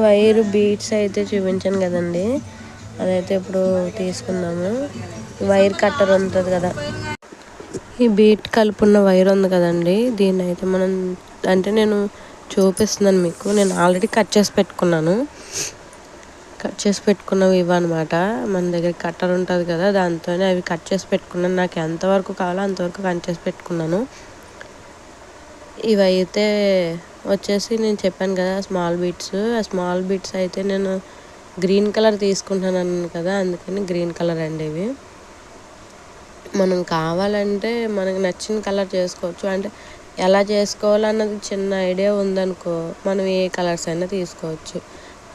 Wire beats అయితే చూపించాను కదండి, అదైతే ఇప్పుడు తీసుకుందాము. వైర్ కట్టర్ ఉంటుంది కదా, ఈ బీట్ కలుపున్న వైర్ ఉంది కదండి, దీన్ని అయితే మనం అంటే నేను చూపిస్తున్నాను మీకు. నేను ఆల్రెడీ కట్ చేసి పెట్టుకున్నాను. కట్ చేసి పెట్టుకున్నవి ఇవన్నమాట. మన దగ్గర కట్టర్ ఉంటుంది కదా, దాంతోనే అవి కట్ చేసి పెట్టుకున్నాను. నాకు ఎంతవరకు కావాలో అంతవరకు కట్ చేసి పెట్టుకున్నాను. ఇవైతే వచ్చేసి నేను చెప్పాను కదా స్మాల్ బీట్స్. ఆ స్మాల్ బీట్స్ అయితే నేను గ్రీన్ కలర్ తీసుకుంటున్నాను కదా, అందుకని గ్రీన్ కలర్ అండి ఇవి. మనం కావాలంటే మనకు నచ్చిన కలర్ చేసుకోవచ్చు. అంటే ఎలా చేసుకోవాలన్నది చిన్న ఐడియా ఉందనుకో, మనం ఏ కలర్స్ అయినా తీసుకోవచ్చు.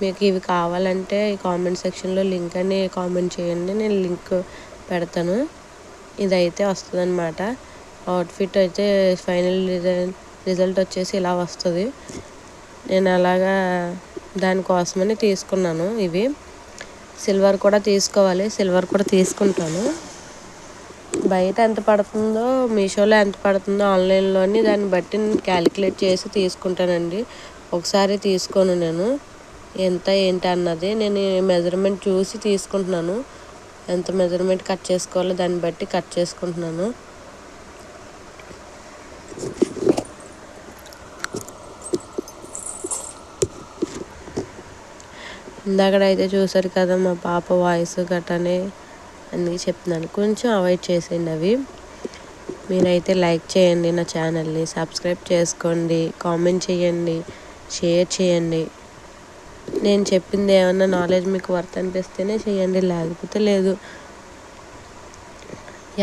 మీకు ఇవి కావాలంటే ఈ కామెంట్ సెక్షన్లో లింక్ అని కామెంట్ చేయండి, నేను లింక్ పెడతాను. ఇదైతే వస్తుంది అనమాట. అవుట్ఫిట్ అయితే ఫైనల్ రిజల్ట్ వచ్చేసి ఇలా వస్తుంది. నేను అలాగా దానికోసమని తీసుకున్నాను. ఇవి సిల్వర్ కూడా తీసుకోవాలి, సిల్వర్ కూడా తీసుకుంటాను. బయట ఎంత పడుతుందో, మీషోలో ఎంత పడుతుందో ఆన్లైన్లోని దాన్ని బట్టి నేను క్యాలిక్యులేట్ చేసి తీసుకుంటానండి. ఒకసారి తీసుకోను నేను ఎంత ఏంటి అన్నది. నేను మెజర్మెంట్ చూసి తీసుకుంటున్నాను. ఎంత మెజర్మెంట్ కట్ చేసుకోవాలో దాన్ని బట్టి కట్ చేసుకుంటున్నాను. ఇందాకడైతే చూసారు కదా మా పాప వాయిస్ గట్టనే అన్నీ చెప్తున్నాను. కొంచెం అవాయిడ్ చేసేయండి అవి. మీరైతే లైక్ చేయండి, నా ఛానల్ని సబ్స్క్రైబ్ చేసుకోండి, కామెంట్ చేయండి, షేర్ చేయండి. నేను చెప్పింది ఏమన్నా నాలెడ్జ్ మీకు వర్త్ అనిపిస్తేనే చేయండి, లేకపోతే లేదు.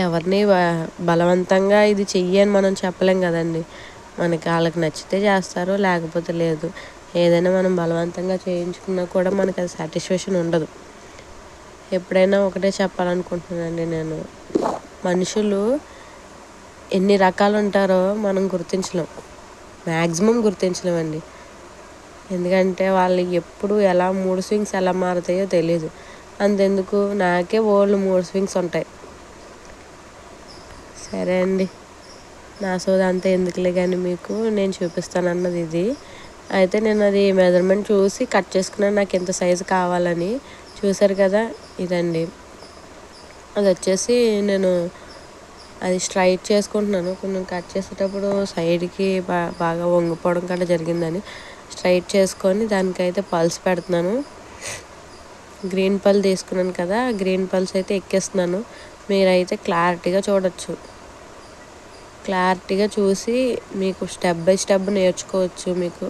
ఎవరిని బలవంతంగా ఇది చెయ్యి అని మనం చెప్పలేం కదండి. మనకి వాళ్ళకి నచ్చితే చేస్తారు, లేకపోతే లేదు. ఏదైనా మనం బలవంతంగా చేయించుకున్నా కూడా మనకు అది సాటిస్ఫాక్షన్ ఉండదు. ఎప్పుడైనా ఒకటే చెప్పాలనుకుంటున్నానండి, నేను మనుషులు ఎన్ని రకాలు ఉంటారో మనం గుర్తించలేం, మ్యాక్సిమం గుర్తించలేమండి. ఎందుకంటే వాళ్ళు ఎప్పుడు ఎలా మూడ్ స్వింగ్స్ ఎలా మారుతాయో తెలియదు. అంతెందుకు నాకే ఓల్డ్ మూడ్ స్వింగ్స్ ఉంటాయి. సరే అండి, నా సోది అంతా ఎందుకులే కానీ మీకు నేను చూపిస్తాను అన్నది ఇది. అయితే నేను అది మెజర్మెంట్ చూసి కట్ చేసుకున్నాను, నాకు ఎంత సైజు కావాలని. చూసారు కదా, ఇదండి. అది వచ్చేసి నేను అది స్ట్రైట్ చేసుకుంటున్నాను. కొంచెం కట్ చేసేటప్పుడు సైడ్కి బాగా వంగిపోవడం కట్లా జరిగిందని స్ట్రైట్ చేసుకొని దానికైతే పల్స్ పెడుతున్నాను. గ్రీన్ పల్ తీసుకున్నాను కదా, గ్రీన్ పల్స్ అయితే ఎక్కిస్తున్నాను. మీరైతే క్లారిటీగా చూడొచ్చు. క్లారిటీగా చూసి మీకు స్టెప్ బై స్టెప్ నేర్చుకోవచ్చు. మీకు